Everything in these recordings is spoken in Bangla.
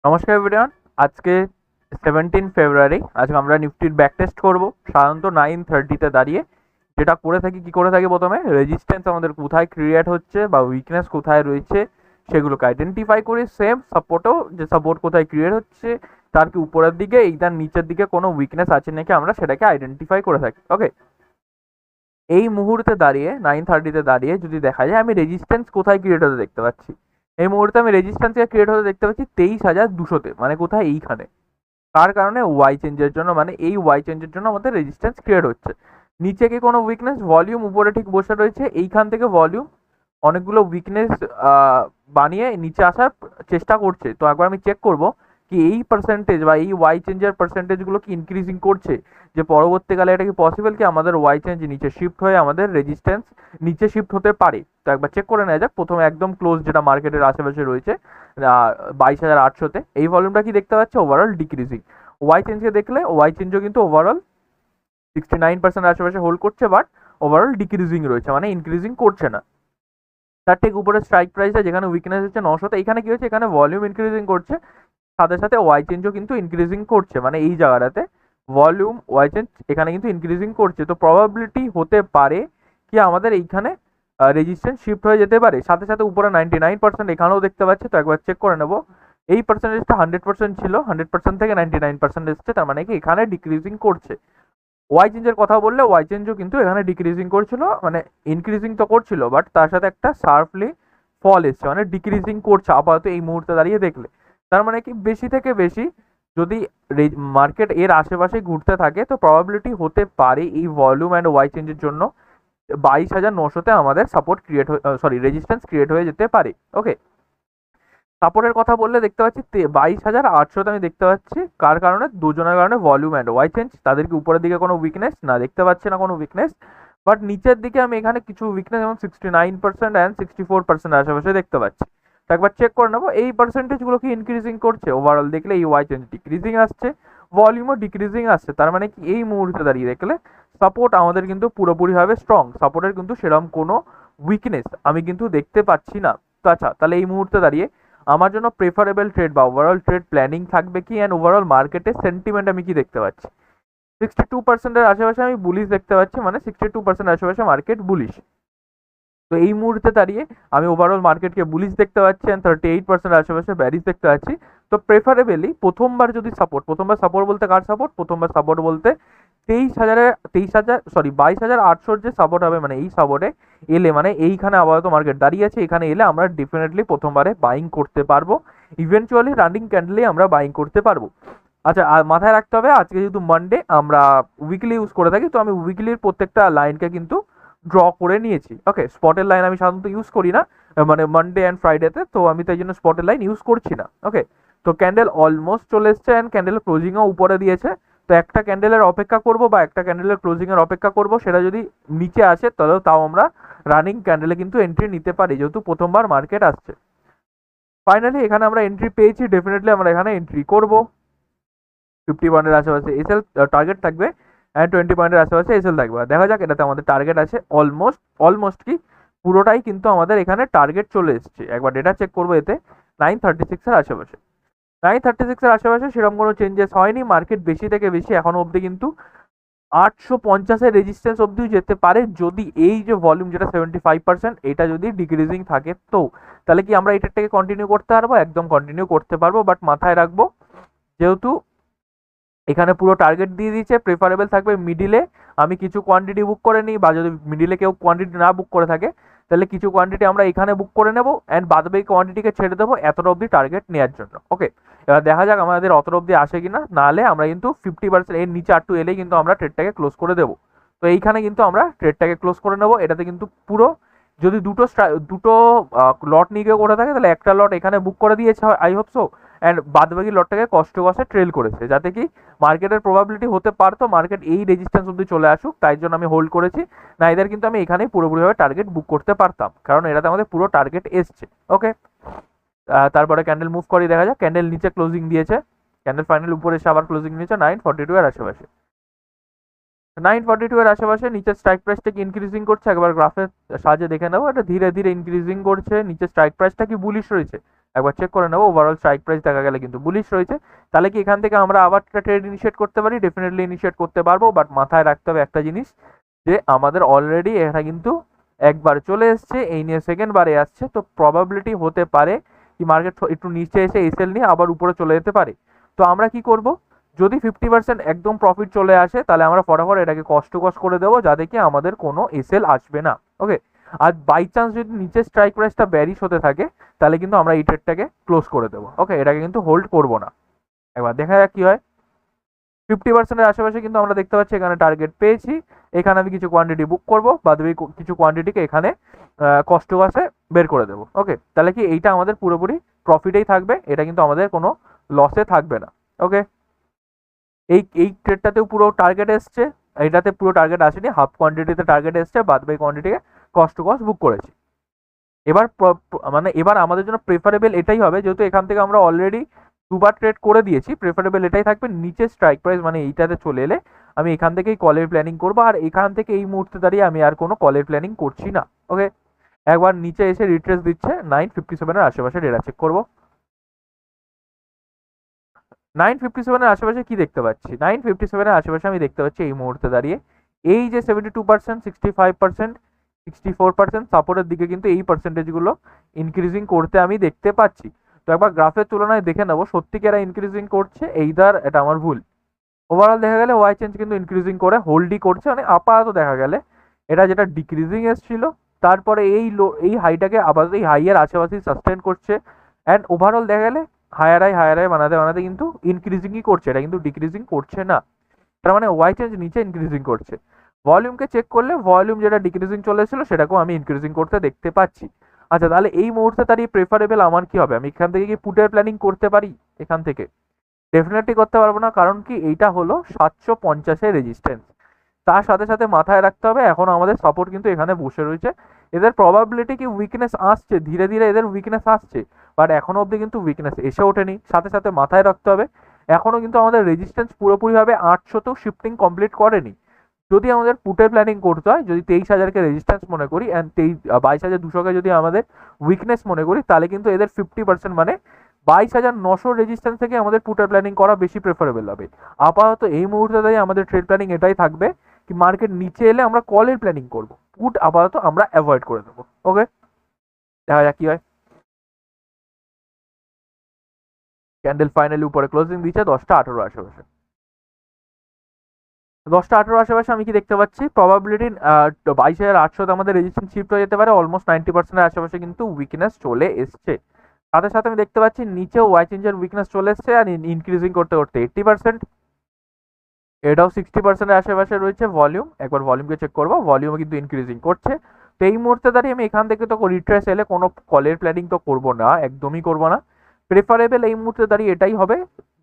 নমস্কার এভরিওয়ান। আজকে 17 ফেব্রুয়ারি। আজকে আমরা নিফটির ব্যাক টেস্ট করবো সাধারণত 9:30-তে দাঁড়িয়ে। যেটা করে থাকি, কি করে থাকি, প্রথমে রেজিস্ট্যান্স আমাদের কোথায় ক্রিয়েট হচ্ছে বা উইকনেস কোথায় রয়েছে সেগুলোকে আইডেন্টিফাই করি। সেম সাপোর্টও, যে সাপোর্ট কোথায় ক্রিয়েট হচ্ছে তার কি উপরের দিকে এইটার নিচের দিকে কোনো উইকনেস আছে নাকি আমরা সেটাকে আইডেন্টিফাই করে থাকি। ওকে, এই মুহূর্তে দাঁড়িয়ে 9:30-তে দাঁড়িয়ে যদি দেখা যায় আমি রেজিস্ট্যান্স কোথায় ক্রিয়েট হতে দেখতে পাচ্ছি, এই মুহূর্তে আমি রেজিস্ট্যান্সকে ক্রিয়েট হতে দেখতে পাচ্ছি 23,200-তে, মানে কোথায় এইখানে। তার কারণে ওয়াই চেঞ্জের জন্য, মানে এই ওয়াই চেঞ্জের জন্য আমাদের রেজিস্ট্যান্স ক্রিয়েট হচ্ছে। নিচে কি কোনো উইকনেস? ভলিউম উপরে ঠিক বসে রয়েছে, এইখান থেকে ভলিউম অনেকগুলো উইকনেস বানিয়ে নিচে আসার চেষ্টা করছে। তো একবার আমি চেক করব কি এই পার্সেন্টেজ বা এই ওয়াই চেঞ্জের পার্সেন্টেজগুলো কি ইনক্রিজিং করছে, যে পরবর্তীকালে এটা কি পসিবল কি আমাদের ওয়াই চেঞ্জ নিচে শিফট হয়ে আমাদের রেজিস্ট্যান্স নিচে শিফট হতে পারে। তো একবার চেক করে নেওয়া যাক। প্রথমে একদম ক্লোজ যেটা মার্কেটের আশেপাশে রয়েছে 22,800-তে, এই ভলিউমটা কি দেখতে পাচ্ছে? Overall decreasing. ওয়াই চেঞ্জকে দেখলে ওয়াই চেঞ্জও কিন্তু ওভারঅল 69% আশেপাশে হোল্ড করছে, বাট ওভারঅল ডিক্রিজিং রয়েছে, মানে ইনক্রিজিং করছে না। তার ঠিক উপরে স্ট্রাইক প্রাইসটা যেখানে উইকনেস হচ্ছে 900, এখানে কি হচ্ছে? এখানে ভলিউম ইনক্রিজিং করছে, সাথে সাথে ওয়াই চেঞ্জও কিন্তু ইনক্রিজিং করছে, মানে এই জায়গাটাতে ভলিউম ওয়াই চেঞ্জ এখানে কিন্তু ইনক্রিজিং করছে। তো প্রবাবিলিটি হতে পারে কি আমাদের এইখানে রেজিস্ট্যান্স শিফট হয়ে যেতে পারে। সাথে সাথে উপরে 99% এখানেও দেখতে পাচ্ছি। তো একবার চেক করে নেবো। এই পার্সেন্টেজটা 100% ছিল, 100% থেকে 99% এসছে, তার মানে কি এখানে ডিক্রিজিং করছে। ওয়াই চেঞ্জের কথা বললে ওয়াই চেঞ্জও কিন্তু এখানে ডিক্রিজিং করছিল, মানে ইনক্রিজিং তো করছিল, বাট তার সাথে একটা শার্পলি ফল এসছে, মানে ডিক্রিজিং করছে আপাতত এই মুহূর্তে দাঁড়িয়ে দেখলে। তার মানে কি বেশি থেকে বেশি যদি মার্কেট এর আশেপাশে ঘুরতে থাকে তো প্রবাবিলিটি হতে পারে এই ভলিউম অ্যান্ড ওয়াই চেঞ্জের জন্য 22,900-তে আমাদের সাপোর্ট ক্রিয়েট, রেজিস্ট্যান্স ক্রিয়েট হয়ে যেতে পারে। ওকে, সাপোর্টের কথা বললে দেখতে পাচ্ছি 22,800-তে আমি দেখতে পাচ্ছি। কার কারণে? দুজনের কারণে, ভলিউম অ্যান্ড ওয়াই চেঞ্জ। তাদেরকে উপরের দিকে কোনো উইকনেস না, দেখতে পাচ্ছি না কোনো উইকনেস, বাট নিচের দিকে আমি এখানে কিছু উইকনেস এবং 69% অ্যান্ড 64% আশেপাশে দেখতে পাচ্ছি। তো একবার চেক করে নেবো এই পার্সেন্টেজগুলো কি ইনক্রিজিং করছে। ওভারঅল দেখলে এই ওয়াই চেঞ্জ ডিক্রিজিং আসছে, ভলিউমও ডিক্রিজিং আসছে, তার মানে কি এই মুহূর্তে দাঁড়িয়ে দেখলে সাপোর্ট আমাদের কিন্তু পুরোপুরিভাবে স্ট্রং। সাপোর্টের কিন্তু সেরকম কোনো উইকনেস আমি কিন্তু দেখতে পাচ্ছি না। তো আচ্ছা, তাহলে এই মুহূর্তে দাঁড়িয়ে আমার জন্য প্রেফারেবল ট্রেড বা ওভারঅল ট্রেড প্ল্যানিং থাকবে কি, অ্যান্ড ওভারঅল মার্কেটের সেন্টিমেন্ট আমি কি দেখতে পাচ্ছি? 62%-এর আশেপাশে আমি বুলিশ দেখতে পাচ্ছি, মানে 62% আশেপাশে মার্কেট বুলিশ। তো এই মুহূর্তে দাঁড়িয়ে আমি ওভারঅল মার্কেটকে বুলিশ দেখতে পাচ্ছি, অ্যান্ড 38% আশেপাশে ব্যারিশ দেখতে পাচ্ছি। তো প্রেফারেবলি প্রথমবার যদি সাপোর্ট, প্রথমবার সাপোর্ট বলতে কার সাপোর্ট? প্রথমবার সাপোর্ট বলতে 22,800 যে সাপোর্ট হবে, মানে এই সাপোর্টে এলে, মানে এইখানে আপাতত মার্কেট দাঁড়িয়ে আছে, এখানে এলে আমরা ডেফিনেটলি প্রথমবারে বাইং করতে পারবো। ইভেনচুয়ালি রানিং ক্যান্ডেলেই আমরা বাইং করতে পারবো। আচ্ছা, আর মাথায় রাখতে হবে আজকে যেহেতু মানডে, আমরা উইকলি ইউজ করে থাকি, তো আমি উইকলির প্রত্যেকটা লাইনকে কিন্তু ড্র করে নিয়েছি। ওকে, স্পটের লাইন আমি সাধারণত ইউজ করি না, মানে মানডে অ্যান্ড ফ্রাইডেতে, তো আমি তাই জন্য স্পটের লাইন ইউজ করছি না। ওকে, তো ক্যান্ডেল অলমোস্ট চলে এসছে, অ্যান্ড ক্যান্ডেল ক্লোজিংও উপরে দিয়েছে। তো একটা ক্যান্ডেলের অপেক্ষা করব বা একটা ক্যান্ডেলের ক্লোজিংয়ের অপেক্ষা করব, সেটা যদি নিচে আসে তাহলেও তাও আমরা রানিং ক্যান্ডেলে কিন্তু এন্ট্রি নিতে পারি, যেহেতু প্রথমবার মার্কেট আসছে। ফাইনালি এখানে আমরা এন্ট্রি পেয়েছি, ডেফিনেটলি আমরা এখানে এন্ট্রি করব। 50 পয়েন্টের আশেপাশে এসএল টার্গেট থাকবে, অ্যান্ড 20 পয়েন্টের আশেপাশে এসএল থাকবে। দেখা যাক, এটাতে আমাদের টার্গেট আছে অলমোস্ট কি পুরোটাই কিন্তু আমাদের এখানে টার্গেট চলে এসছে। একবার ডেটা চেক করবো, এতে 936-এর আশেপাশে, 936-এর আশেপাশে সেরকম কোনো চেঞ্জেস হয়নি। মার্কেট বেশি থেকে বেশি এখনো অবধি কিন্তু 850-এর রেজিস্ট্যান্স অবধিও যেতে পারে, যদি এই যে ভলিউম যেটা 75% এটা যদি ডিক্রিজিং থাকে। তো তাহলে কি আমরা এটাকে কন্টিনিউ করতে পারবো? একদম কন্টিনিউ করতে পারবো, বাট মাথায় রাখবো যেহেতু এখানে পুরো টার্গেট দিয়ে দিয়েছে, প্রেফারেবল থাকবে মিডিলে আমি কিছু কোয়ান্টিটি বুক করে নিই, বা যদি মিডিলে কেউ কোয়ান্টিটি না বুক করে থাকে তাহলে কিছু কোয়ান্টিটি আমরা এখানে বুক করে নেবো, অ্যান্ড বাদবাকি কোয়ান্টিটিকে ছেড়ে দেবো এতটা অবধি টার্গেট নেওয়ার জন্য। ওকে, এবার দেখা যাক আমাদের অতটা অবধি আসে কিনা, নাহলে আমরা কিন্তু 50% এর নিচে একটু এলেই কিন্তু আমরা ট্রেডটাকে ক্লোজ করে দেবো। তো এইখানে কিন্তু আমরা ট্রেডটাকে ক্লোজ করে নেবো। এটাতে কিন্তু পুরো যদি দুটো লট নিয়ে কেউ করে থাকে তাহলে একটা লট এখানে বুক করে দিয়েছে, আই হোপ সো, অ্যান্ড বাদবাকি লটটাকে কষ্ট কষ্টে ট্রেল করেছে, যাতে কি মার্কেটের প্রবাবিলিটি হতে পারতো মার্কেট এই রেজিস্ট্যান্স অবধি চলে আসুক, তাই জন্য আমি হোল্ড করেছি। না এদের কিন্তু আমি এখানেই পুরোপুরিভাবে টার্গেট বুক করতে পারতাম, কারণ এটাতে আমাদের পুরো টার্গেট এসছে। ওকে, তারপরে ক্যান্ডেল মুভ করি, দেখা যাক। ক্যান্ডেল নিচে ক্লোজিং দিয়েছে, ক্যান্ডেল ফাইনাল উপরে এসে আবার ক্লোজিং নিয়েছে 942 এর আশেপাশে। 942 এর আশেপাশে নিচে স্ট্রাইক প্রাইসটা কি ইনক্রিজিং করছে, একবার গ্রাফের সাহায্যে দেখে নেবো। এটা ধীরে ধীরে ইনক্রিজিং করছে, নিচে স্ট্রাইক প্রাইসটা কি বুলিশ রয়েছে, একবার চেক করে নেবো। ওভারঅল স্ট্রাইক প্রাইস দেখা গেলে কিন্তু বুলিশ রয়েছে। তাহলে কি এখান থেকে আমরা আবার একটা ট্রেড ইনিশিয়েট করতে পারি? ডেফিনেটলি ইনিশিয়েট করতে পারবো, বাট মাথায় রাখতে হবে একটা জিনিস, যে আমাদের অলরেডি এটা কিন্তু একবার চলে এসছে, এই নিয়ে সেকেন্ড বারে আসছে, তো প্রবাবিলিটি হতে পারে কি মার্কেট একটু নিচে এসে এসএল নিয়ে আবার উপরে চলে যেতে পারে। তো আমরা কি করব, যদি 50% একদম প্রফিট চলে আসে তাহলে আমরা ফটাফট এটাকে কষ্ট করে দেবো, যাতে কি আমাদের কোনো এসএল আসবে না। ওকে, আর বাই চান্স যদি নিচে স্ট্রাইক প্রাইসটা ব্যারিশ হতে থাকে তাহলে কিন্তু আমরা এই ট্রেডটাকে ক্লোজ করে দেবো। ওকে, এটাকে কিন্তু হোল্ড করবো না। এবার দেখা যাক কি হয়। 50%-এর আশেপাশে কিন্তু আমরা দেখতে পাচ্ছি এখানে টার্গেট পেয়েছি। এখানে আমি কিছু কোয়ান্টিটি বুক করবো, বাদবাকি কিছু কোয়ান্টিটিকে এখানে কষ্ট কাছে বের করে দেবো। ওকে, তাহলে কি এইটা আমাদের পুরোপুরি প্রফিটেই থাকবে, এটা কিন্তু আমাদের কোনো লসে থাকবে না। ওকে, এই ট্রেডটাতেও পুরো টার্গেট এসছে, এইটাতে পুরো টার্গেট আসেনি, হাফ কোয়ান্টিটিতে টার্গেট এসছে, বাদবাকি কোয়ান্টিটিকে কষ্ট বুক করেছি। এবার মানে এবার আমাদের জন্য প্রেফারেবল এটাই হবে, যেহেতু এখান থেকে আমরা অলরেডি দুবার ট্রেড করে দিয়েছি, প্রেফারেবল এটাই থাকবে নিচে স্ট্রাইক প্রাইস মানে এইটাতে চলে এলে আমি এখান থেকেই কলের প্ল্যানিং করবো, আর এখান থেকে এই মুহূর্তে দাঁড়িয়ে আমি আর কোনো কলের প্ল্যানিং করছি না। ওকে, একবার নিচে এসে রিট্রেস দিচ্ছে 957-এর আশেপাশে, ডেটা চেক করবো। 957-এর আশেপাশে কি দেখতে পাচ্ছি? 957-এর আশেপাশে আমি দেখতে পাচ্ছি এই মুহূর্তে দাঁড়িয়ে এই যে 72%, 65%, 64% সাপোর্টের দিকে কিন্তু এই পার্সেন্টেজগুলো ইনক্রিজিং করতে আমি দেখতে পাচ্ছি। তো একবার গ্রাফের তুলনায় দেখে নেবো সত্যি কি এরা ইনক্রিজিং করছে, এইদার এটা আমার ভুল। ওভারঅল দেখা গেলে ওয়াই চেঞ্জ কিন্তু ইনক্রিজিং করে হোল্ডই করছে, মানে আপাতত দেখা গেলে এটা যেটা ডিক্রিজিং এসেছিল তারপরে এই হাইটাকে আপাতত এই হাইয়ের আশেপাশেই সাস্টেন করছে, অ্যান্ড ওভারঅল দেখা গেলে হায়ার হাই বানাতে কিন্তু ইনক্রিজিংই করছে, এটা কিন্তু ডিক্রিজিং করছে না। তার মানে ওয়াই চেঞ্জ নিচে ইনক্রিজিং করছে। ভলিউমকে চেক করলে ভলিউম যেটা ডিক্রিজিং চলে এসেছিল সেটাকেও আমি ইনক্রিজিং করতে দেখতে পাচ্ছি। আচ্ছা, তাহলে এই মুহূর্তে দাঁড়িয়ে প্রেফারেবল আমার কি হবে? আমি এখান থেকে কি পুটের প্ল্যানিং করতে পারি? এখান থেকে ডেফিনেটলি করতে পারবো না, কারণ কি এইটা হলো 750-এর রেজিস্ট্যান্স। তার সাথে সাথে মাথায় রাখতে হবে এখন আমাদের সাপোর্ট কিন্তু এখানে বসে রয়েছে। এদের প্রবাবিলিটি কি উইকনেস আসছে, ধীরে ধীরে এদের উইকনেস আসছে, বাট এখনো অবধি কিন্তু উইকনেস এসে ওঠেনি। সাথে সাথে মাথায় রাখতে হবে এখনো কিন্তু আমাদের রেজিস্ট্যান্স পুরোপুরিভাবে 800তেও শিফটিং কমপ্লিট করেনি। যদি আমাদের পুটের প্ল্যানিং করতে হয়, যদি 23,000-কে রেজিস্ট্যান্স মনে করি অ্যান্ড 22,200-কে যদি আমাদের উইকনেস মনে করি, তাহলে কিন্তু এদের 50% মানে 22,900 রেজিস্ট্যান্স থেকে আমাদের পুটের প্ল্যানিং করা বেশি প্রেফারেবল হবে। আপাতত এই মুহূর্তে দাঁড়িয়ে আমাদের ট্রেড প্ল্যানিং এটাই থাকবে কি মার্কেট নিচে এলে আমরা কলের প্ল্যানিং করব, পুট আপাতত আমরা অ্যাভয়েড করে দেবো। ওকে, দেখা যাক কি হয়। ক্যান্ডেল ফাইনালি উপরে ক্লোজিং দিচ্ছে 10টা 18 আশেপাশে। 10টা 18 আশেপাশে আমি কি দেখতে পাচ্ছি? প্রবাবিলিটি 22,800 আমাদের রেজিস্ট্যান্স শিফট হয়ে যেতে পারে, অলমোস্ট 90%-এর আশেপাশে কিন্তু উইকনেস চলে এসছে। সাথে সাথে আমি দেখতে পাচ্ছি নিচেও ওয়াই চেঞ্জের উইকনেস চলে এসছে, আর ইনক্রিজিং করতে করতে 80%, এটাও 60%-এর আশেপাশে রয়েছে ভলিউম। একবার ভলিউমকে চেক করবো, ভলিউম কিন্তু ইনক্রিজিং করছে। তো এই মুহূর্তে দাঁড়িয়ে আমি এখান থেকে তো রিট্রেস এলে কোনো কলের প্ল্যানিং তো করবো না, একদমই করবো না। প্রেফারেবল এই মুহূর্তে দাঁড়িয়ে এটাই হবে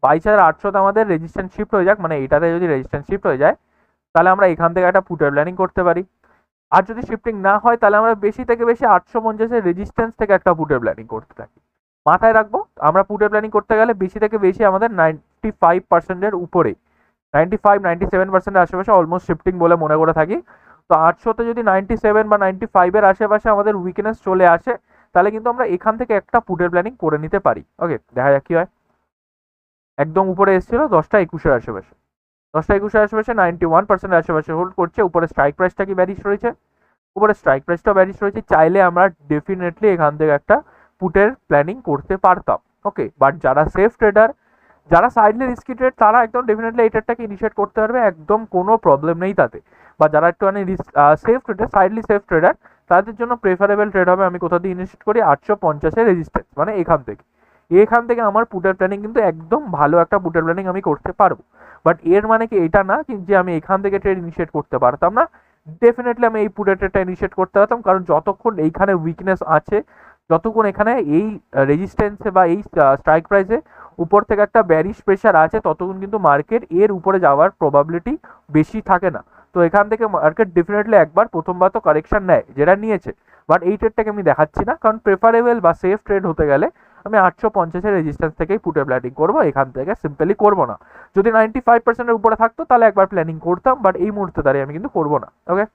22,800 আমাদের রেজিস্ট্যান্স শিফট হয়ে যাক, মানে এইটাতে যদি রেজিস্ট্যান্স শিফট হয়ে যায় তাহলে আমরা এখান থেকে একটা পুটের প্ল্যানিং করতে পারি। আর যদি শিফটিং না হয় তাহলে আমরা বেশি থেকে বেশি 850-এর রেজিস্ট্যান্স থেকে একটা পুটের প্ল্যানিং করতে থাকি। মাথায় রাখবো আমরা পুটের প্ল্যানিং করতে গেলে বেশি থেকে বেশি আমাদের 95%-এর উপরে, 95-97%-এর আশেপাশে অলমোস্ট শিফটিং বলে মনে করে থাকি। তো 800-তে যদি 97 বা 95-এর আশেপাশে আমাদের উইকনেস চলে আসে তাহলে কিন্তু আমরা এখান থেকে একটা পুটের প্ল্যানিং করে নিতে পারি। ওকে, দেখা যাক কি হয়। একদম উপরে এসেছিল 10টা 21-এর আশেপাশে, 10টা 21-এর আশেপাশে 91%-এর আশেপাশে হোল্ড করছে। উপরে স্ট্রাইক প্রাইসটা কি ব্যারিশ রয়েছে? উপরে স্ট্রাইক প্রাইসটাও ব্যারিশ রয়েছে। চাইলে আমরা ডেফিনেটলি এখান থেকে একটা পুটের প্ল্যানিং করতে পারতাম। ওকে, বাট যারা সেফ ট্রেডার, যারা সাইডলি রিস্কি ট্রেড, তারা একদম ডেফিনেটলি এই ট্রেডটাকে ইনিশিয়েট করতে পারবে, একদম কোনো প্রবলেম নেই তাতে। বা যারা একটুখানি সেফ ট্রেডার, সাইডলি সেফ ট্রেডার, তাদের জন্য প্রেফারেবল ট্রেড হবে আমি কোথা দিয়ে ইনিশিয়েট করি 850-এর রেজিস্ট্যান্স, মানে এখান থেকে আমার পুটের প্ল্যানিং কিন্তু একদম ভালো একটা পুটের প্ল্যানিং আমি করতে পারবো। বাট এর মানে কি এটা না যে আমি এখান থেকে ট্রেড ইনিশিয়েট করতে পারতাম না। ডেফিনেটলি আমি এই পুটের ট্রেডটা ইনিশিয়েট করতে পারতাম, কারণ যতক্ষণ এইখানে উইকনেস আছে, যতক্ষণ এখানে এই রেজিস্ট্যান্সে বা এই স্ট্রাইক প্রাইসে উপর থেকে একটা ব্যারিশ প্রেশার আছে, ততক্ষণ কিন্তু মার্কেট এর উপরে যাওয়ার প্রবাবিলিটি বেশি থাকে না। তো এখান থেকে মার্কেট ডেফিনেটলি একবার প্রথমবার তো কারেকশন নেয়, যেটা নিয়েছে। বাট এই ট্রেডটাকে আমি দেখাচ্ছি না, কারণ প্রেফারেবল বা সেফ ট্রেড হতে গেলে আমি 850-এর রেজিস্ট্যান্স থেকেই পুটের প্ল্যানিং করবো, এখান থেকে সিম্পলি করবো না। যদি 95%-এর উপরে থাকতো তাহলে একবার প্ল্যানিং করতাম, বাট এই মুহূর্তে দাঁড়িয়ে আমি কিন্তু করবো না। ওকে,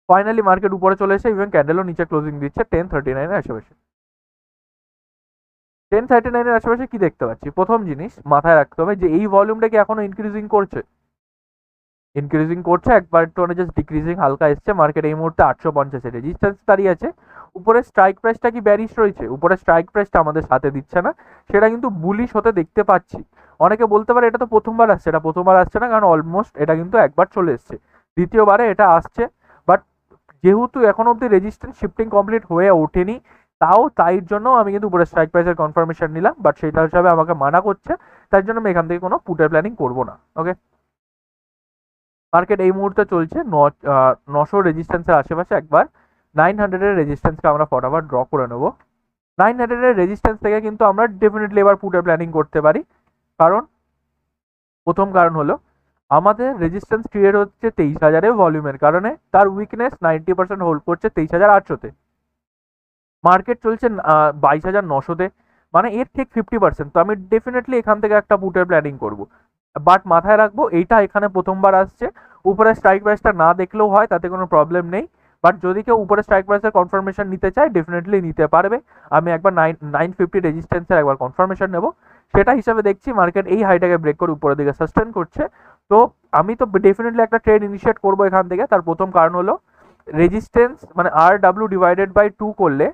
ফাইনালি মার্কেট উপরে চলে এসে ইভেন ক্যান্ডেলও নিচে ক্লোজিং দিচ্ছে 1039-এর আশেপাশে। 1039 আশেপাশে কি দেখতে পাচ্ছি? প্রথম জিনিস মাথায় রাখতে হবে যে এই ভলিউমটা কি এখনো ইনক্রিজিং করছে? ইনক্রিজিং করছে, একবার একটু জাস্ট ডিক্রিজিং হালকা এসছে। মার্কেট এই মুহূর্তে 850 রেজিস্ট্যান্স দাঁড়িয়ে আছে। উপরে স্ট্রাইক প্রাইসটা কি ব্যারিশ রয়েছে? উপরে স্ট্রাইক প্রাইসটা আমাদের সাথে দিচ্ছে না, সেটা কিন্তু বুলিশ হতে দেখতে পাচ্ছি। অনেকে বলতে পারে এটা তো প্রথমবার আসছে, এটা প্রথমবার আসছে না, কারণ অলমোস্ট এটা কিন্তু একবার চলে এসছে, দ্বিতীয়বারে এটা আসছে। বাট যেহেতু এখন অব্দি রেজিস্ট্যান্স শিফটিং কমপ্লিট হয়ে ওঠেনি, তাই জন্য আমি কিন্তু উপরে স্ট্রাইক প্রাইসের কনফার্মেশন নিলাম, বাট সেটা হিসাবে আমাকে মানা করছে, তাই জন্য আমি এখান থেকে কোনো পুটের প্ল্যানিং করবো না। ওকে, মার্কেট এই মুহূর্তে চলছে 900 রেজিস্ট্যান্সের আশেপাশে। একবার 900-এর রেজিস্ট্যান্সকে আমরা ফটাফট ড্র করে নেব। 900-এর রেজিস্ট্যান্স থেকে কিন্তু আমরা ডেফিনেটলি এবার পুটের প্ল্যানিং করতে পারি, কারণ প্রথম কারণ হলো আমাদের রেজিস্ট্যান্স ক্রিয়েট হচ্ছে 23,000-এর ভলিউমের কারণে, তার উইকনেস 90% হোল্ড করছে 23,800-তে। মার্কেট চলছে 22,900-তে, মানে এর ঠিক 50%। তো আমি ডেফিনেটলি এখান থেকে একটা পুটের প্ল্যানিং করব। বাট মাথায় রাখবো এইটা এখানে প্রথমবার আসছে, উপরে স্ট্রাইক প্রাইসটা না দেখলেও হয়, তাতে কোনো প্রবলেম নেই। বাট যদি কেউ উপরে স্ট্রাইক প্রাইসের কনফার্মেশন নিতে চায়, ডেফিনেটলি নিতে পারবে। আমি একবার 950 রেজিস্ট্যান্সের একবার কনফার্মেশন নেব, সেটা হিসাবে দেখছি মার্কেট এই হাইটাকে ব্রেক করে উপরের দিকে সাস্টেন করছে। তো আমি তো ডেফিনেটলি একটা ট্রেড ইনিশিয়েট করবো এখান থেকে। তার প্রথম কারণ হলো রেজিস্ট্যান্স মানে RW ডিভাইডেড বাই 2 করলে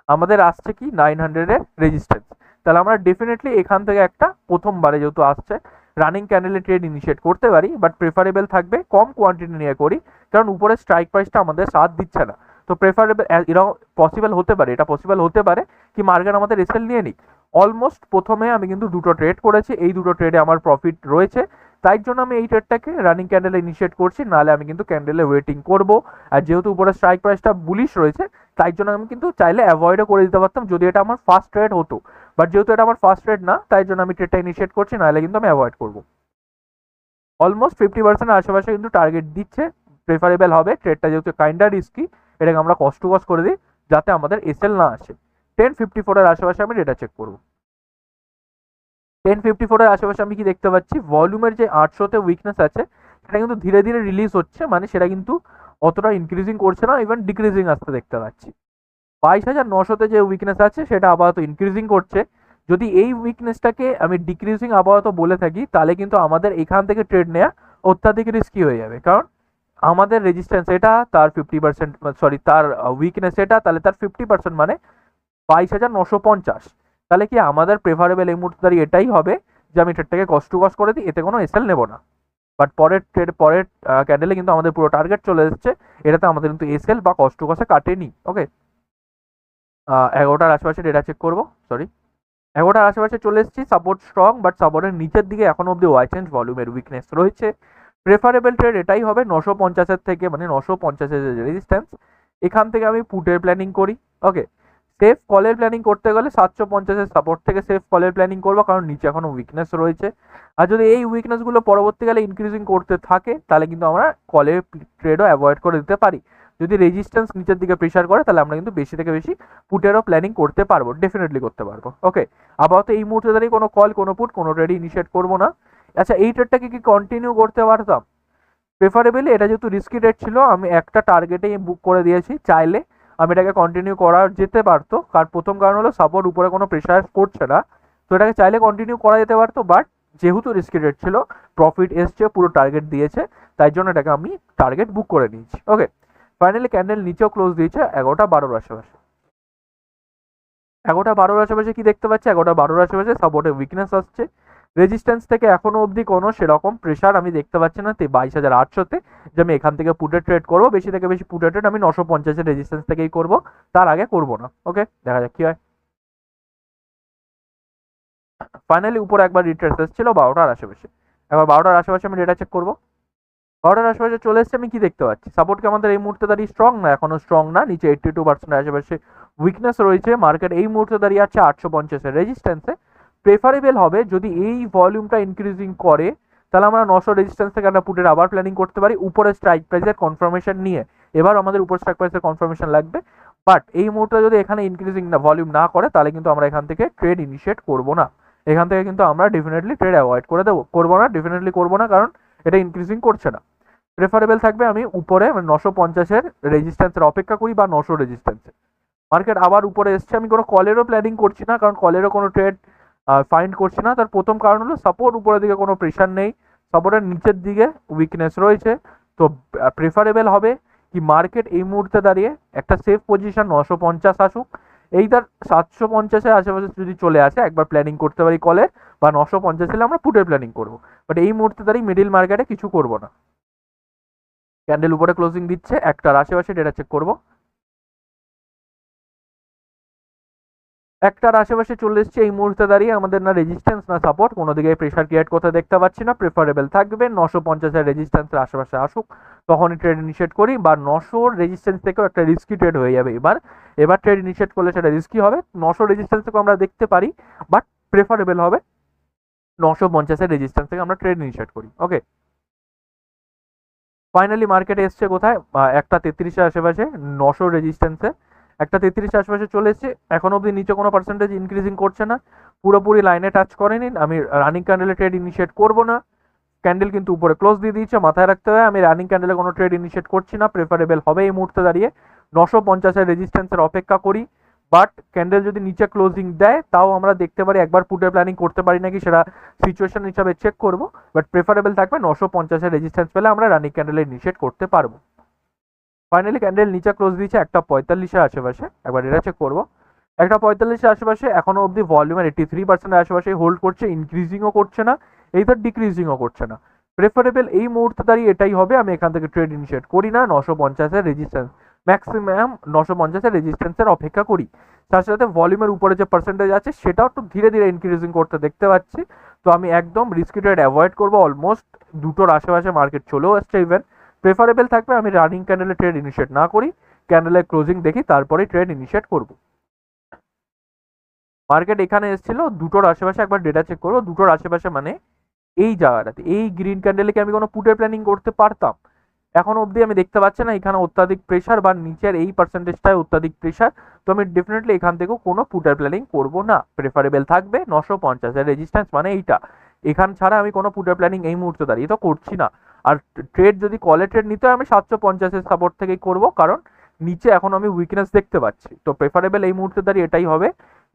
আমাদের আসছে কি 900-এর রেজিস্ট্যান্স। তাহলে আমরা ডেফিনেটলি এখান থেকে একটা প্রথমবারে যেহেতু আসছে রানিং ক্যান্ডেলে ট্রেড ইনিশিয়েট করতে পারি, বাট প্রেফারেবল থাকবে কম কোয়ান্টিটি নিয়ে করি, কারণ উপরে স্ট্রাইক প্রাইসটা আমাদের সাথ দিচ্ছে না। তো প্রেফারেবল এরকম পসিবল হতে পারে, এটা পসিবল হতে পারে কি মার্কেট আমাদের এসএল নিয়ে নিক। অলমোস্ট প্রথমে আমি কিন্তু দুটো ট্রেড করেছি, এই দুটো ট্রেডে আমার প্রফিট রয়েছে, তাই জন্য আমি এই ট্রেডটাকে রানিং ক্যান্ডেলে ইনিশিয়েট করছি, নাহলে আমি কিন্তু ক্যান্ডেলে ওয়েটিং করব। আর যেহেতু উপরে স্ট্রাইক প্রাইসটা বুলিশ রয়েছে, তাই জন্য আমি কিন্তু চাইলে অ্যাভয়েডও করে দিতে পারতাম যদি এটা আমার ফার্স্ট ট্রেড হতো। বাট যেহেতু এটা আমার ফার্স্ট ট্রেড না, তাই জন্য আমি ট্রেডটা ইনিশিয়েট করছি, নাহলে কিন্তু আমি অ্যাভয়েড করবো। অলমোস্ট 50% আশেপাশে কিন্তু টার্গেট দিচ্ছে, প্রেফারেবল হবে ট্রেডটা যেহেতু কাইন্ডা রিস্কি, এটাকে আমরা কষ্ট কষ্ট করে দিই যাতে আমাদের এসএল না আসে। 1054-এর আশেপাশে আমি ডেটা চেক করব। 1054-এর আশেপাশে আমি কি দেখতে পাচ্ছি? ভলিউমের যে 800-তে উইকনেস আছে, সেটা কিন্তু ধীরে ধীরে রিলিজ হচ্ছে, মানে সেটা কিন্তু অতটা ইনক্রিজিং করছে না, ইভেন ডিক্রিজিং আসতে দেখতে পাচ্ছি। 22,900-তে যে উইকনেস আছে সেটা আপাতত ইনক্রিজিং করছে। যদি এই উইকনেসটাকে আমি ডিক্রিজিং আপাতত বলে থাকি, তাহলে কিন্তু আমাদের এখান থেকে ট্রেড নেওয়া অত্যাধিক রিস্কি হয়ে যাবে, কারণ আমাদের রেজিস্ট্যান্স এটা, তার 50% সরি তার উইকনেস এটা, তাহলে তার 50% মানে 22,950। তাহলে কি আমাদের প্রেফারেবল এই মুহূর্তে দাঁড়িয়ে এটাই হবে যে আমি ট্রেডটাকে কষ্ট করে দিই, এতে কোনো এসএল নেব না। বাট পরের ক্যান্ডেলে কিন্তু আমাদের পুরো টার্গেট চলে এসেছে, এটাতে আমাদের কিন্তু এসএল বা কষ্ট কাটেনি। ওকে, 11টার আশেপাশে ডেটা চেক করবো, সরি 11টার আশেপাশে চলে এসেছি। সাপোর্ট স্ট্রং, বাট সাপোর্টের নিচের দিকে এখন অব্দি ওয়াই চেঞ্জ ভলিউমের উইকনেস রয়েছে। প্রেফারেবল ট্রেড এটাই হবে 950-এর থেকে, মানে 950-এর যে রেজিস্ট্যান্স, এখান থেকে আমি পুটের প্ল্যানিং করি। ওকে, সেফ কলের প্ল্যানিং করতে গেলে 750-এর সাপোর্ট থেকে সেফ কলের প্ল্যানিং করবো, কারণ নিচে এখনো উইকনেস রয়েছে। আর যদি এই উইকনেসগুলো পরবর্তীকালে ইনক্রিজিং করতে থাকে, তাহলে কিন্তু আমরা কলের ট্রেডও অ্যাভয়েড করে দিতে পারি। যদি রেজিস্ট্যান্স নিচের দিকে প্রেশার করে, তাহলে আমরা কিন্তু বেশি থেকে বেশি পুটেরও প্ল্যানিং করতে পারবো, ডেফিনেটলি করতে পারবো। ওকে, আপাতত এই মুহূর্তে দাঁড়িয়ে কোনো কল, কোনো পুট, কোনো ট্রেডই ইনিশিয়েট করবো না। আচ্ছা, এই ট্রেডটাকে কি কন্টিনিউ করতে পারতাম? প্রেফারেবলি এটা যেহেতু রিস্কি ট্রেড ছিল, আমি একটা টার্গেটেই বুক করে দিয়েছি, চাইলে আমি এটাকে কন্টিনিউ করা যেতে পারতো। কার প্রথম কারণ হলো সাপোর্ট উপরে কোনো প্রেশার করছে না, তো এটাকে চাইলে কন্টিনিউ করা যেতে পারতো। বাট যেহেতু রিস্কি ট্রেড ছিল, প্রফিট এসছে, পুরো টার্গেট দিয়েছে, তাই জন্য এটাকে আমি টার্গেট বুক করে নিয়েছি। ওকে, ফাইনালি ক্যান্ডেল নিচেও ক্লোজ দিয়েছে 11টা 12-র আশেপাশে। 11টা 12-র আশেপাশে কি দেখতে পাচ্ছি? 11টা 12-র আশেপাশে সাপোর্টে উইকনেস আসছে। রেজিস্ট্যান্স থেকে এখনো অবধি কোনো সেরকম প্রেশার আমি দেখতে পাচ্ছি না 22,800-তে, যে আমি এখান থেকে পুটে ট্রেড করবো। বেশি থেকে বেশি পুটে ট্রেড আমি 950-এর রেজিস্ট্যান্স থেকেই করবো, তার আগে করবো না। ওকে, দেখা যাক কি হয়। ফাইনালি উপরে একবার রিট্রেস এসেছিল 12টার আশেপাশে, একবার 12টার আশেপাশে আমি ডেটা চেক করবো। 12টার আশেপাশে চলে এসছে, আমি কি দেখতে পাচ্ছি? সাপোর্টকে আমাদের এই মুহূর্তে দাঁড়িয়ে স্ট্রং না, এখনো স্ট্রং না, নিচে 82% আশেপাশে উইকনেস রয়েছে। মার্কেট এই মুহূর্তে দাঁড়িয়ে আছে 850-এর রেজিস্ট্যান্সে। প্রেফারেবল হবে যদি এই ভলিউমটা ইনক্রিজিং করে, তাহলে আমরা 900 রেজিস্ট্যান্স থেকে আমরা পুটের আবার প্ল্যানিং করতে পারি উপরে স্ট্রাইক প্রাইসের কনফার্মেশন নিয়ে। এবার আমাদের উপর স্ট্রাইক প্রাইসের কনফার্মেশন লাগবে, বাট এই মুহূর্তে যদি এখানে ইনক্রিজিং না ভলিউম না করে, তাহলে কিন্তু আমরা এখান থেকে ট্রেড ইনিশিয়েট করবো না। এখান থেকে কিন্তু আমরা ডেফিনেটলি ট্রেড অ্যাভয়েড করে দেবো, করবো না, ডেফিনেটলি করবো না, কারণ এটা ইনক্রিজিং করছে না। প্রেফারেবল থাকবে আমি উপরে 950-এর রেজিস্ট্যান্সের অপেক্ষা করি, বা 900 রেজিস্ট্যান্সে। মার্কেট আবার উপরে এসছে, আমি কোনো কলেরও প্ল্যানিং করছি না, কারণ কলেরও কোনো ট্রেড ফাইন্ড করছি না। তার প্রথম কারণ হলো সাপোর্ট উপরের দিকে কোনো প্রেশার নেই, সাপোর্টের নিচের দিকে উইকনেস রয়েছে। তো প্রেফারেবল হবে কি মার্কেট এই মুহূর্তে দাঁড়িয়ে একটা সেফ পজিশন 950 আসুক, এই তার 750-এর আশেপাশে যদি চলে আসে একবার প্ল্যানিং করতে পারি কলের, বা 950 হলে আমরা পুটের প্ল্যানিং করবো। বাট এই মুহূর্তে দাঁড়িয়ে মিডিল মার্কেটে কিছু করবো না। ক্যান্ডেল উপরে ক্লোজিং দিচ্ছে, একটার আশেপাশে ডেটা চেক করবো, একটার আশেপাশে চলে এসছে এই মুহূর্তে দাঁড়িয়ে। আমাদের না রেজিস্ট্যান্স না সাপোর্ট, কোনো দিকে প্রেশার ক্রিয়েট করতে দেখতে পাচ্ছি না। প্রেফারেবল থাকবে 950-এর রেজিস্ট্যান্সের আশেপাশে আসুক, তখনই ট্রেড ইনিশিয়েট করি, বা 900 রেজিস্ট্যান্স থেকেও একটা রিস্কি ট্রেড হয়ে যাবে। এবার ট্রেড ইনিশিয়েট করলে সেটা রিস্কি হবে, 900 রেজিস্ট্যান্স থেকেও আমরা দেখতে পারি, বাট প্রেফারেবল হবে 950-এর রেজিস্ট্যান্স থেকে আমরা ট্রেড ইনিশিয়েট করি। ওকে, ফাইনালি মার্কেটে এসছে কোথায়, একটা 33-এর আশেপাশে, 900 রেজিস্ট্যান্সে একটা 33 আশেপাশে চলে এসেছে। এখন অবধি নিচে কোনো পার্সেন্টেজ ইনক্রিজিং করছে না, পুরোপুরি লাইনে টাচ করেনি। আমি রানিং ক্যান্ডেলে ট্রেড ইনিশিয়েট করবো না, ক্যান্ডেল কিন্তু উপরে ক্লোজ দিয়ে দিয়েছে, মাথায় রাখতে হবে আমি রানিং ক্যান্ডেলে কোনো ট্রেড ইনিশিয়েট করছি না। প্রেফারেবল হবে এই মুহূর্তে দাঁড়িয়ে 950-এর রেজিস্ট্যান্সের অপেক্ষা করি, বাট ক্যান্ডেল যদি নিচে ক্লোজিং দেয় তাও আমরা দেখতে পারি, একবার পুটের প্ল্যানিং করতে পারি নাকি সেটা সিচুয়েশন হিসাবে চেক করবো। বাট প্রেফারেবল থাকবে 950-এর রেজিস্ট্যান্স পেলে আমরা রানিং ক্যান্ডেলে ইনিশিয়েট করতে পারবো। ফাইনালি ক্যান্ডেল নিচে ক্লোজ দিয়েছে একটা 45-এর আশেপাশে, একবার এটা চেক করবো। একটা 45-এর আশেপাশে এখনো অবধি ভলিউমের 83%-এর আশেপাশে হোল্ড করছে, ইনক্রিজিংও করছে না, এই তো ডিক্রিজিংও করছে না। প্রেফারেবল এই মুহূর্তে দাঁড়িয়ে এটাই হবে, আমি এখান থেকে ট্রেড ইনিশিয়েট করি না, 950-এর রেজিস্ট্যান্স ম্যাক্সিমাম 950-এর রেজিস্ট্যান্সের অপেক্ষা করি। তার সাথে ভলিউমের উপরে যে পার্সেন্টেজ আছে সেটাও একটু ধীরে ধীরে ইনক্রিজিং করতে দেখতে পাচ্ছি। তো আমি একদম রিস্কি ট্রেড অ্যাভয়েড করবো, অলমোস্ট দুটোর আশেপাশে মার্কেট চলেও আসছে ইভেন। প্রেফারেবল থাকবে আমি রানিং ক্যান্ডেলে ট্রেড ইনিশিয়েট না করি, ক্যান্ডেলের ক্লোজিং দেখি তারপরে ট্রেড ইনিশিয়েট করব। মার্কেট এখানে এসেছিল দুটোর আশেপাশে, একবার ডেটা চেক করবো, দুটোর আশেপাশে মানে এই জায়গাটাতে, এই গ্রিন ক্যান্ডেলে কি আমি কোনো পুটের প্ল্যানিং করতে পারতাম? এখন অবধি আমি দেখতে পাচ্ছি না এখানে অত্যাধিক প্রেশার, বা নিচের এই পার্সেন্টেজটায় অত্যাধিক প্রেশার, তো আমি ডেফিনেটলি এখান থেকেও কোনো পুটার প্ল্যানিং করব না। প্রেফারেবল থাকবে 950-এর রেজিস্ট্যান্স মানে এইটা, এখান ছাড়া আমি কোনো পুটার প্ল্যানিং এই মুহূর্তে দাঁড়িয়ে তো করছি না। আর ট্রেড যদি কলে ট্রেড নিতে হয় আমি 750-এর সাপোর্ট থেকেই করব, কারণ নিচে এখন আমি উইকনেস দেখতে পাচ্ছি। তো প্রেফারেবল এই মুহূর্তে দাঁড়িয়ে এটাই হবে,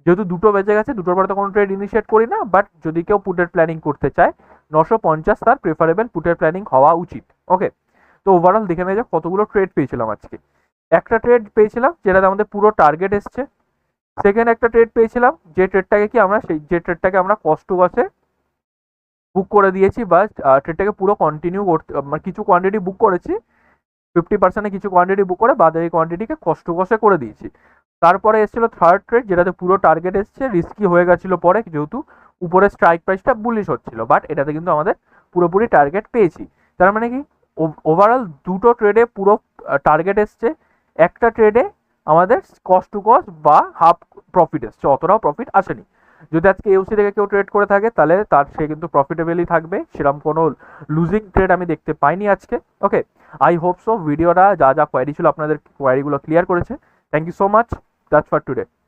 যেহেতু দুটো বেজে গেছে, দুটোর পরে তো কোনো ট্রেড ইনিশিয়েট করি না। বাট যদি কেউ পুটের প্ল্যানিং করতে চায় 950 তার প্রেফারেবল পুটের প্ল্যানিং হওয়া উচিত। ওকে, তো ওভারঅল দেখে নেওয়া যাক কতগুলো ট্রেড পেয়েছিলাম আজকে। একটা ট্রেড পেয়েছিলাম যেটাতে আমাদের পুরো টার্গেট এসছে। সেকেন্ড একটা ট্রেড পেয়েছিলাম যে ট্রেডটাকে আমরা কষ্ট বসে বুক করে দিয়েছি, বা ট্রেডটাকে পুরো কন্টিনিউ করতে, মানে কিছু কোয়ান্টিটি বুক করেছি, 50% কিছু কোয়ান্টিটি বুক করে বাকি কোয়ান্টিটিকে কষ্ট বসে করে দিয়েছি। তারপরে এসেছিল থার্ড ট্রেড যেটাতে পুরো টার্গেট এসছে, রিস্কি হয়ে গেছিলো পরে যেহেতু উপরে স্ট্রাইক প্রাইসটা বুলিশ হচ্ছিল, বাট এটাতে কিন্তু আমাদের পুরোপুরি টার্গেট পেয়েছি। তার মানে কি ওভারঅল দুটো ট্রেডে পুরো টার্গেট এসছে, একটা ট্রেডে আমাদের কস্ট টু কস্ট বা হাফ প্রফিট এসছে, অতটাও প্রফিট আসেনি। যদি আজকে ইউসি থেকে কেউ ট্রেড করে থাকে তাহলে সে কিন্তু প্রফিটেবলই থাকবে, সেরকম কোনো লুজিং ট্রেড আমি দেখতে পাইনি আজকে। ওকে, আই হোপ সো ভিডিওটা যা যা কোয়ারি ছিল আপনাদের কোয়ারিগুলো ক্লিয়ার করেছে। Thank you so much, that's for today.